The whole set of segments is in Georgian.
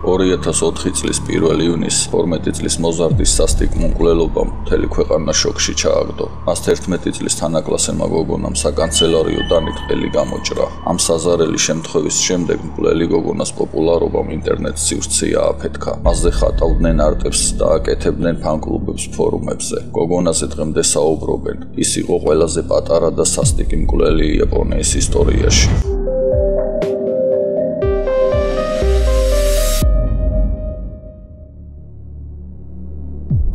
2004 წლის 1 ივნისს 12 წლის მოზარდის სასტიკ მკვლელობამ მთელი ქვეყანა შოკში ჩააგდო. მას 11 წლის თანაკლასელმა გოგონამ საკანცელარიო დანიწყელი გამოჭრა. ამ საზარელი შემთხვევის შემდეგ მკვლელი გოგონას პოპულარობამ ინტერნეტ სივრცე ააფეთქა. მასზე ხატავდნენ არტებს და აკეთებდნენ ფანკლუბებს ფორუმებზე. გოგონაზე დღემდე საუბრობენ. ის იყო ყველაზე პატარა და სასტიკი მკვლელი იაპონიის ისტორიაში.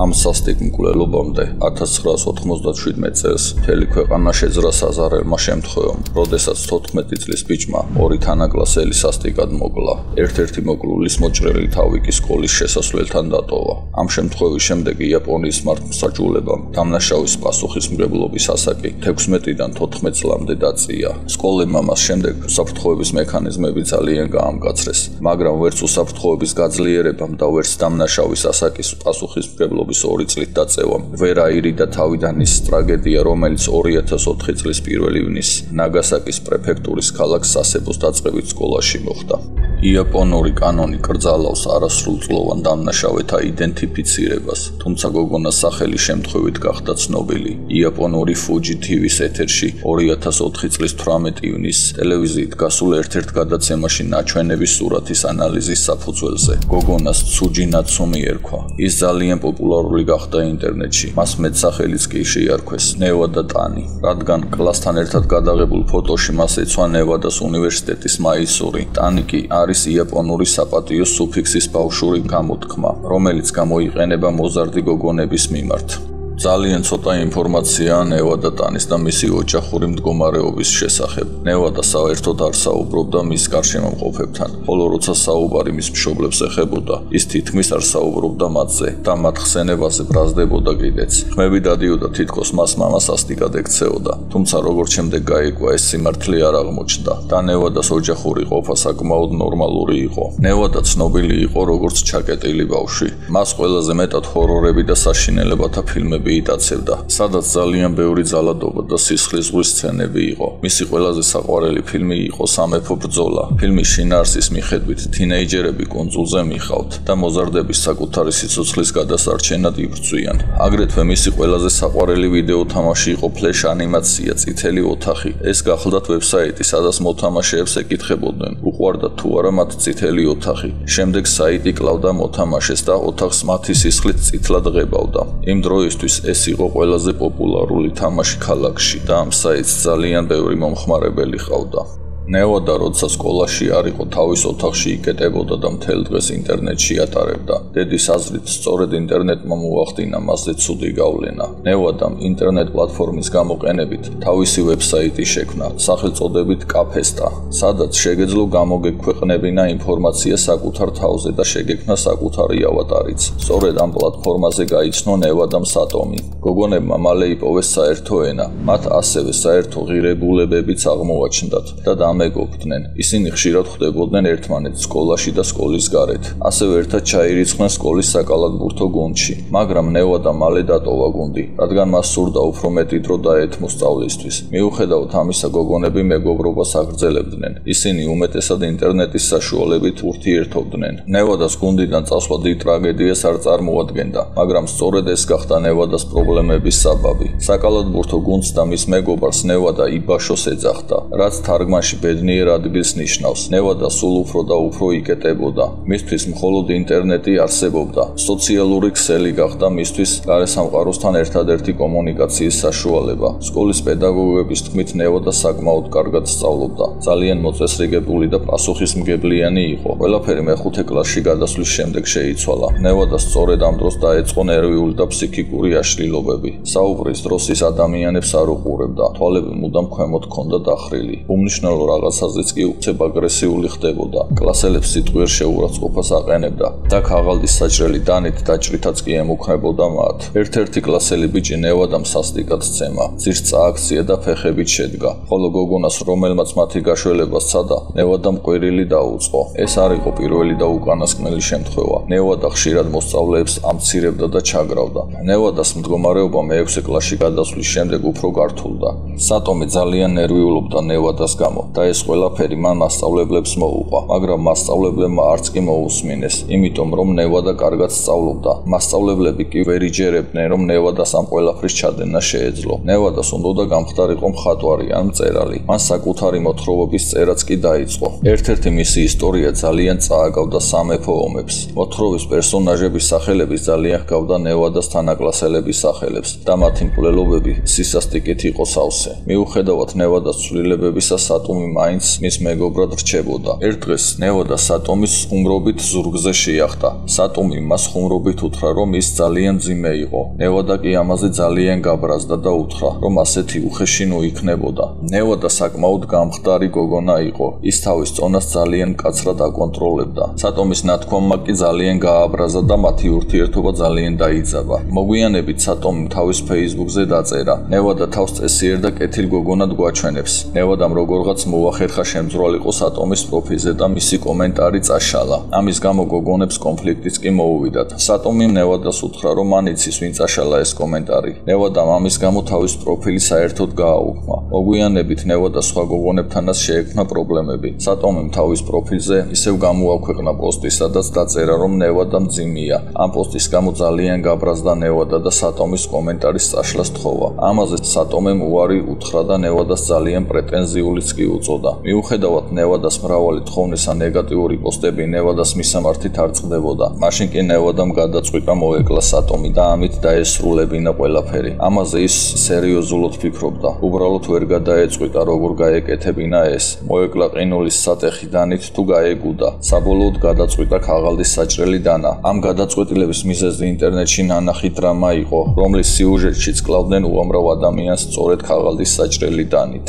ამ სასტიკ მკვლელობამდე 1997 წელს მთელი ქვეყანა შეძრა საზარელმა შემთხვევამ, როდესაც 14 წლის ბიჭმა ორი თანაკლასელი სასტიკად მოკლა. ერთ-ერთი მოკლულის მოჭრილი თავი კი სკოლის შესასვლელთან დატოვა. ამ შემთხვევის შემდეგ იაპონიის მართლმსაჯულებამ დამნაშავის პასუხისმგებლობის ასაკი 16-დან 14 წლამდე დაწია. სკოლებმა მას შემდეგ უსაფრთხოების მექანიზმები ძალიან გაამკაცრეს, მაგრამ ვერც უსაფრთხოების გაძლიერებამ და ვერც დამნაშავის ასაკის პასუხისმგებლობის 2 წლით დაწევამ ვერ აირიდა თავიდან ის ტრაგედია, რომელიც 2004 წლის 1 ივნისს ნაგასაკის პრეფექტურის ქალაქ სასებოს დაწყებით სკოლაში მოხდა. იაპონური კანონი კრძალავს არასრულწლოვან დამნაშავეთა იდენტიფიცირებას, თუმცა გოგონას სახელი შემთხვევით გახდა ცნობილი. იაპონური Fuji TV-ს ეთერში 2004 წლის 18 ივნისს ტელევიზიით გასულ ერთ-ერთ გადაცემაში ნაჩვენების სურათის ანალიზის საფუძველზე გოგონას Tsuji Natsumi ერქვა. ის ძალიან პოპულარული გახდა ინტერნეტში. მას მეტსახელიც კი შეარქვეს ნევადა ტანი, რადგან კლასთან ერთად გადაღებულ ფოტოში მას ეცვა ნევადას უნივერსიტეტის მაისური. ტანი კი არის იაპონური საპატიო სუფიქსის ბავშვური გამოთქმა, რომელიც გამოიყენება მოზარდი გოგონების მიმართ. ძალიან ცოტა ინფორმაციაა ნევადა ტანის და მისი ოჯახური მდგომარეობის შესახებ. ნევადა საერთოდ არ საუბრობდა მის გარშემომყოფებთან, ხოლო როცა საუბარი მის მშობლებს ეხებოდა, ის თითქმის არ საუბრობდა მათზე და მათ ხსენებაზე ბრაზდებოდა კიდეც. ხმები დადიოდა თითქოს მას მამა სასტიკად ექცეოდა, თუმცა როგორც შემდეგ გაიგო, ეს სიმართლე არ აღმოჩნდა და ნევადას ოჯახური ყოფა საკმაოდ ნორმალური იყო. ნევადა ცნობილი იყო როგორც ჩაკეტილი ბავშვი. მას ყველაზე მეტად ჰორორები და საშინელებათა ფილმები იტაცებდა, სადაც ძალიან ბევრი ძალადობა და სისხლის ზღვის სცენები იყო. მისი ყველაზე საყვარელი ფილმი იყო სამეფო ბრძოლა. ფილმის შინაარსის მიხედვით თინეიჯერები კუნძულზე მიხავთ და მოზარდების საკუთარი სიცოცხლის გადასარჩენად იბრძვიან. აგრეთვე მისი ყველაზე საყვარელი ვიდეო თამაში იყო ფლეშ ანიმაცია წითელი ოთახი. ეს გახლდათ ვებსაიტი, სადაც მოთამაშეებს ეკითხებოდნენ, უყვარდათ თუ არა მათ წითელი ოთახი. შემდეგ საიტი კლავდა მოთამაშეს და ოთახს მათი სისხლით წითლად ღებავდა. იმ დროისთვის ეს იყო ყველაზე პოპულარული თამაში ქალაქში და ამ საიტს ძალიან ბევრი მომხმარებელი ჰყავდა. ნევადა როცა სკოლაში არ იყო, თავის ოთახში იკეტებოდა და მთელ დღეს ინტერნეტში ატარებდა. დედის აზრით, სწორედ ინტერნეტმა მოახდინა მასზე ცუდი გავლენა. ნევადამ ინტერნეტ პლატფორმის გამოყენებით თავისი ვებსაიტი შექმნა, სახელწოდებით კაფესტა, სადაც შეგეძლო გამოგექვეყნებინა ინფორმაცია საკუთარ თავზე და შეგექმნა საკუთარი ავატარიც. სწორედ ამ პლატფორმაზე გაიცნო ნევადამ სატომი. გოგონებმა მალე იპოვეს საერთო ენა, მათ ასევე საერთო ღირებულებებიც აღმოაჩნდათ და მეგობდნენ. ისინი ხშირად ხვდებოდნენ ერთმანეთს სკოლაში და სკოლის გარეთ. ასევე ერთად ჩაირიცხნენ სკოლის საკალათბურთო გუნდში, მაგრამ ნევადა მალე დატოვა გუნდი, რადგან მას სურდა უფრო მეტი დრო დაეთმო სწავლისთვის. მიუხედავად ამისა, გოგონები მეგობრობას აგრძელებდნენ. ისინი უმეტესად ინტერნეტის საშუალებით ურთიერთობდნენ. ნევადას გუნდიდან წასვლა დიდ ტრაგედიას არ წარმოადგენდა, მაგრამ სწორედ ეს გახდა ნევადას პრობლემების საბაბი. საკალათბურთო გუნდს და მის მეგობარს ნევადა იბაშოს ეძახდა, რაც თარგმანში ბედნიერ ადგილს ნიშნავს. ნევადა სულ უფრო და უფრო იკეტებოდა. მისთვის მხოლოდ ინტერნეტი არსებობდა. სოციალური ქსელი გახდა მისთვის გარესამყაროსთან ერთადერთი კომუნიკაციის საშუალება. სკოლის პედაგოგების თქმით, ნევადა საკმაოდ კარგად სწავლობდა. ძალიან მოწესრიგებული და პასუხისმგებლიანი იყო. ყველაფერი მეხუთე კლასში გადასვლის შემდეგ შეიცვალა. ნევადა სწორედ ამ დროს დაეწყო ნერვიული და ფსიქიკური აშლილობები. საუბრის დროს ის ადამიანებს არ უყურებდა. თვალები მუდამ ქვემოთ ჰქონდა დახრილი. უმნიშვნელო რაღაცაზეც კი უცებ აგრესიული ხდებოდა. კლასელებს სიტყვიერ შეურაცხყოფას აყენებდა და ქაღალდის საჭრელი დანით დაჭრითაც კი ემუქრებოდა მათ. ერთ-ერთი კლასელი ბიჭი ნევადამ სასტიკად სცემა, ძირს წააქცია და ფეხებით შედგა, ხოლო გოგონას, რომელმაც მათი გაშველება სცადა, ნევადამ ყვირილი დაუწყო. ეს არ იყო პირველი და უკანასკნელი შემთხვევა. ნევადა ხშირად მოსწავლეებს ამცირებდა და ჩაგრავდა. ნევადას მდგომარეობა მე-6 კლასში გადასვლის შემდეგ უფრო გართულდა. სატომი ძალიან ნერვიულობდა ნევადას გამო და და ეს ყველაფერი მან მასწავლებლებს მოუყვა, მაგრამ მასწავლებლებმა არც კი მოусმინეს, იმიტომ რომ ნევადა კარგად სწავლობდა. მასწავლებლები კი ვერ იჯერებდნენ, რომ ნევადას ამ ყველაფრის ჩადენა შეეძლო. ნევადას უნდა გამხდარიყო მხატვარი ან მწერალი. მან საკუთარი მოთხრობების წერაც კი დაიწყო. ერთ-ერთი მისი ისტორია ძალიან წააგავდა სამეფო ომებს. მოთხრობის პერსონაჟების სახელების ძალიან ჰგავდა ნევადას თანაკლასელების სახელებს და მათი მკვლელობები სისასტიკით იყო სავსე. მიუხედავად ნევადას ცვლილებებისა, სატომი მაინც მის მეგობრად რჩებოდა. ერთ დღეს ნევადა სატომის ხუმრობით ზურგზე შეახტა. სატომი მას ხუმრობით უთხრა, რომ ის ძალიან მძიმე იყო. ნევადა კი ამაზე ძალიან გაბრაზდა და უთხრა, რომ ასეთი უხეში ნუ იქნებოდა. ნევადა საკმაოდ გამხდარი გოგონა იყო. ის თავის წონას ძალიან მკაცრად აკონტროლებდა. სატომის ნათქვამმა კი ძალიან გააბრაზა და მათი ურთიერთობა ძალიან დაიძაბა. მოგვიანებით სატომი თავის Facebook-ზე დაწერა: ნევადა თავს წესიერ და კეთილ გოგონად გვაჩვენებს. ნევადამ როგორღაც მოახერხა შემძვრალიყო სატომის პროფილზე და მისი კომენტარი წაშალა. ამის გამო გოგონებს კონფლიქტიც კი მოუვიდათ. სატომიმ ნევადას უთხრა, რომ მან იცის ვინ წაშალა ეს კომენტარი. ნევადამ ამის გამო თავის პროფილი საერთოდ გააუქმა. მოგვიანებით ნევადა სხვა გოგონებთანაც შეექმნა პრობლემები. სატომიმ თავის პროფილზე ისევ გამოაქვეყნა პოსტი, სადაც დაწერა, რომ ნევადა მძიმეა. ამ პოსტის გამო ძალიან გაბრაზდა ნევადა და სატომის კომენტარის წაშლას თხოვა. ამაზე სატომემ უარი უთხრა და ნევადას ძალიან პრეტენზიულიც კი უწოდა. მიუხედავად ნევადას მრავალი თხოვნისა ნეგატიური პოსტები ნევადას მისამართით არ წყდებოდა. მაშინ კი ნევადამ გადაწყვიტა მოეკლა სატომი და ამით დაესრულებინა ყველაფერი. ამაზე ის სერიოზულად ფიქრობდა. უბრალოდ ვერ გადაეწყვიტა როგორ გაეკეთებინა ეს. მოეკლა ყინულის სატეხიდანით თუ გაეგუდა. საბოლოოდ გადაწყვიტა ქაღალდის საჭრელი დანა. ამ გადაწყვეტილების მიზეზი ინტერნეტში ნანახი დრამა იყო, რომლის სიუჟეტშიც კლავდნენ უამრავ ადამიანს სწორედ ქაღალდის საჭრელი დანით.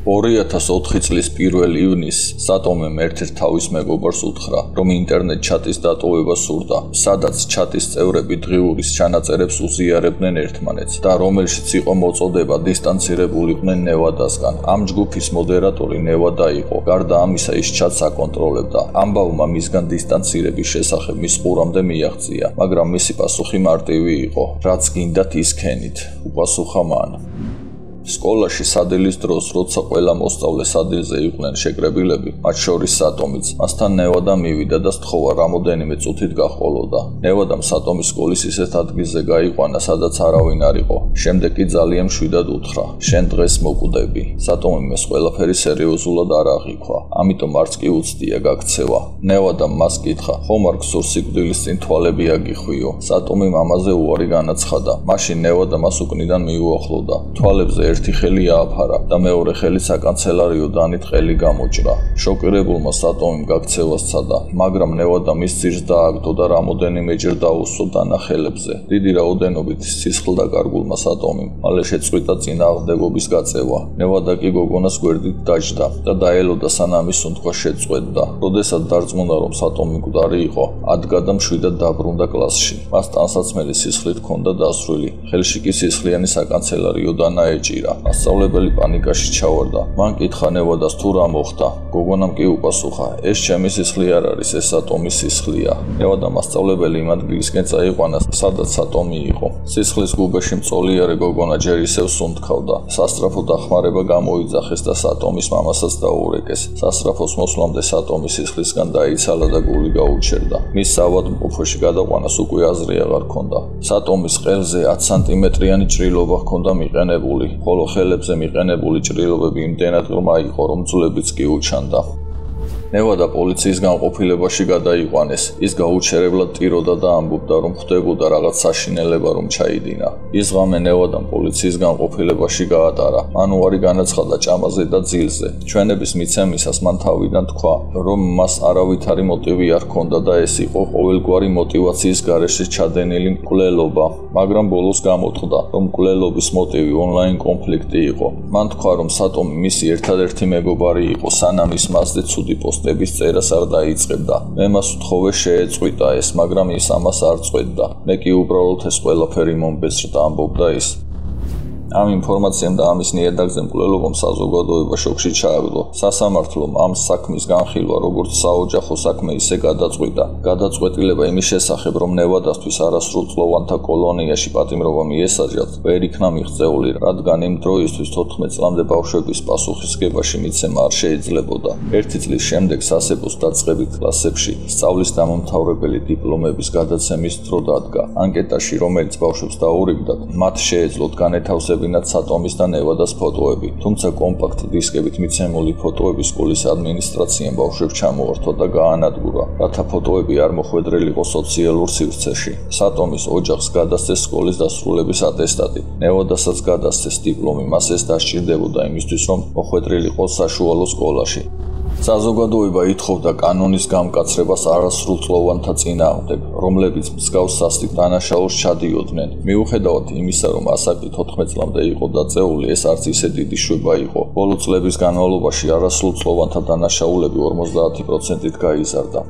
2004 წლის 1 ივნისს სატომემ ერთ-ერთ თავის მეგობარს უთხრა, რომ ინტერნეტ ჩატის დატოვება სურდა, სადაც ჩატის წევრები დღიურის ჩანაწერებს უზიარებდნენ ერთმანეთს და რომელშიც იყო მოწოდება დისტანცირებულიყვნენ ნევადასგან. ამ ჯგუფის მოდერატორი ნევადა იყო. გარდა ამისა, ის ჩატს აკონტროლებდა. ამბავმა მისგან დისტანცირების შესახებ მის ყურამდე მიაღწია, მაგრამ მისი პასუხი მარტივი იყო: რაც გინდათ ის ქენით, უპასუხა მან. სკოლაში სადილის დროს, როცა ყველა მოსწავლე სადილზე იყვნენ შეკრებილები, მათ შორის სატომიც, მასთან ნევადა მივიდა და სთხოვა რამოდენიმე წუთით გაჰყოლოდა. ნევადამ სატომის სკოლის ისეთ ადგილზე გაიყვანა, სადაც არავინ არ იყო. შემდეგ კი ძალიან მშვიდად უთხრა: შენ დღეს მოკვდები. სატომიმ ეს ყველაფერი სერიოზულად არ აღიქვა, ამიტომ არც კი უცდია გაქცევა. ნევადამ მას კითხა: ხომ არ გსურს სიკვდილის წინ თვალები აგიხვიო? სატომიმ ამაზე უარი განაცხადა. მაშინ ნევადა მას უკნიდან მიუახლოვდა. თვალებზე ერთი ხელი ააფარა და მეორე ხელი საკანცელარიო დანით ყელი გამოჭრა. შოკირებულმა სატომიმ გაქცევას სცადა, მაგრამ ნევადა მის ძირს დააგდო და რამოდენიმეჯერ დაუსვო დანახელებზე. დიდი რაოდენობით სისხლდა გარგულმა სატომიმ, მალე შეწყვიტა წინააღმდეგობის გაწევა. ნევადა კი გოგონას გვერდით დაჯდა და დაელოდა სანამ ის სუნთქვა შეწყვეტდა. როდესაც დარწმუნდა, რომ სატომი მკვდარი იყო, ადგა და მშვიდად დაბრუნდა კლასში. მას ტანსაცმელი სისხლით ჰქონდა დასრული, ხელში კი სისხლიანი საკანცელარიო დანა ეჭირა. მასწავლებელი პანიკაში ჩავარდა. მან კითხა ნევადას თუ რა მოხდა. გოგონამ კი უპასუხა: ეს ჩემი სისხლი არ არის, ეს სატომის სისხლია. ნევადა მასწავლებელი იმ ადგილისკენ წაიყვანა, სადაც სატომი იყო. სისხლის გუბეში მწოლიარე გოგონა ჯერ ისევ სუნთქავდა. სასწრაფო დახმარება გამოიძახეს და სატომის მამასაც დაურეკეს. სასწრაფოს მოსვლამდე სატომი სისხლისგან დაიცალა და გული გაუჩერდა. მის საავადმყოფოში გადაყვანას უკვე აზრი აღარ ჰქონდა. სატომის ყელზე 10 სანტიმეტრიანი ჭრილობა ჰქონდა მიყენებული, ხოლო ხელებზე მიყენებული ჭრილობები იმდენად ღრმა იყო, რომ ძვლებიც კი უჩანდა. ნევადა პოლიციის განყოფილებაში გადაიყვანეს. ის გაუჩერებლად ტიროდა და ამბობდა, რომ ხდებოდა რაღაც საშინელება, რომ ჩაიდინა. ის ღამე ნევადამ პოლიციის განყოფილებაში გაატარა. მან უარი განაცხადა ჭამაზე და ძილზე. ჩვენების მიცემისას მან თავიდან თქვა, რომ მას არავითარი მოტივი არ ჰქონდა და ეს იყო ყოველგვარი მოტივაციის გარეშე ჩადენილი მკვლელობა, მაგრამ ბოლოს გამოთქვდა, რომ მკვლელობის მოტივი ონლაინ კონფლიქტი იყო. მან თქვა, რომ სატომი მისი ერთადერთი მეგობარი იყო, სანამ ის მასზე ცუდი პოსტების წერას არ დაიწყებდა. მე მას ვთხოვე შეეწყვიტა ეს, მაგრამ ის ამას არ წყვეტდა. მე კი უბრალოდ ეს ყველაფერი მომბეზრდა, ამბობდა ის. ამ ინფორმაციამ და ამის ნიადაგზე მკვლელობამ საზოგადოება შოკში ჩააგდო. სასამართლომ ამ საქმის განხილვა როგორც საოჯახო საქმე ისე გადაწყვიტა. გადაწყვეტილება იმის შესახებ, რომ ნევადასთვის არასრულწლოვანთა კოლონიაში პატიმრობა მიესაჯათ, ვერ იქნა მიღწეული, რადგან იმ დროისთვის 14 წლამდე ბავშვების პასუხისგებაში მიცემა არ შეიძლებოდა. ერთი წლის შემდეგ სასეპოს დაწყებით კლასებში სწავლის დამამთავრებელი დიპლომების გადაცემის დრო დადგა. ანკეტაში, რომელიც ბავშვებს დაურიგდათ, მათ შეეძლოთ განეთავსებინათ სატომის და ნევადას ფოტოები, თუმცა კომპაქტ დისკებით მიცემული ფოტოები სკოლის ადმინისტრაციამ ბავშვებს ჩამოართვა და გაანადგურა, რათა ფოტოები არ მოხვედრილიყო სოციალურ სივრცეში. სატომის ოჯახს გადასცეს სკოლის დასრულების ატესტატი. ნევადასაც გადასცეს დიპლომი, მას ეს დასჭირდებოდა იმისთვის, რომ მოხვედრილიყო საშუალო სკოლაში. საზოგადოება ითხოვდა კანონის გამკაცრებას არასრულწლოვანთა წინააღმდეგ, რომლებიც მსგავს სასტიკ დანაშაულს ჩადიოდნენ. მიუხედავად იმისა, რომ ასაკი 14 წლამდე იყო დაწეული, ეს არც ისე დიდი შვება იყო. ბოლო წლების განმავლობაში არასრულწლოვანთა დანაშაულები 50%-ით გაიზარდა.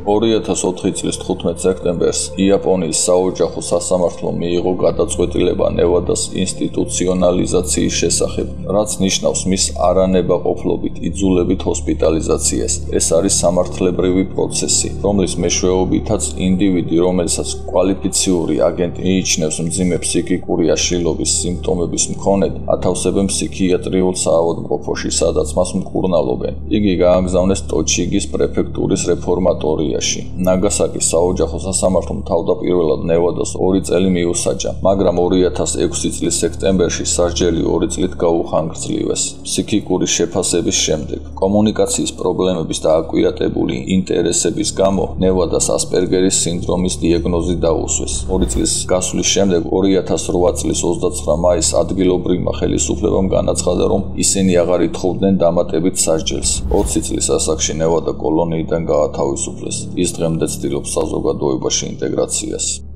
2004 წლის 15 სექტემბერს იაპონიის საოჯახო სასამართლომ მიიღო გადაწყვეტილება ნევადას ინსტიტუციონალიზაციის შესახებ, რაც ნიშნავს მის არანებაყოფლობით იძულებით ჰოსპიტალიზაციას. ეს არის სამართლებრივი პროცესი, რომლის მეშვეობითაც ინდივიდი, რომელსაც კვალიფიციური აგენტი მიიჩნევს მძიმე ფსიქიკური აშლილობის სიმპტომების მქონედ, ათავსებენ ფსიქიატრიულ საავადმყოფოში, სადაც მას მკურნალობენ. იგი გააგზავნეს ტოჩიგის პრეფექტურის რეფორმატორიაში. ნაგასაკის საოჯახო სასამართლომ თავდაპირველად ნევადას 2 წელი მიუსაჯა, მაგრამ 2006 წლის სექტემბერში სასჯელი 2 წლით გაუხანგრძლივეს. ფსიქიკური შეფასების შემდეგ, კომუნიკაციის პრობლემების და აკვიატებული ინტერესების გამო ნევადას ასპერგერის სინდრომის დიაგნოზი დაუსვეს. 2 წლის გასვლის შემდეგ 2008 წლის 29 მაისს ადგილობრივმა ხელისუფლებამ განაცხადა, რომ ისინი აღარ ითხოვდნენ დამატებით სასჯელს. 20 წლის ასაკში ნევადა კოლონიიდან გაათავისუფლეს. ის დღემდე ცდილობს საზოგადოებაში ინტეგრაციას.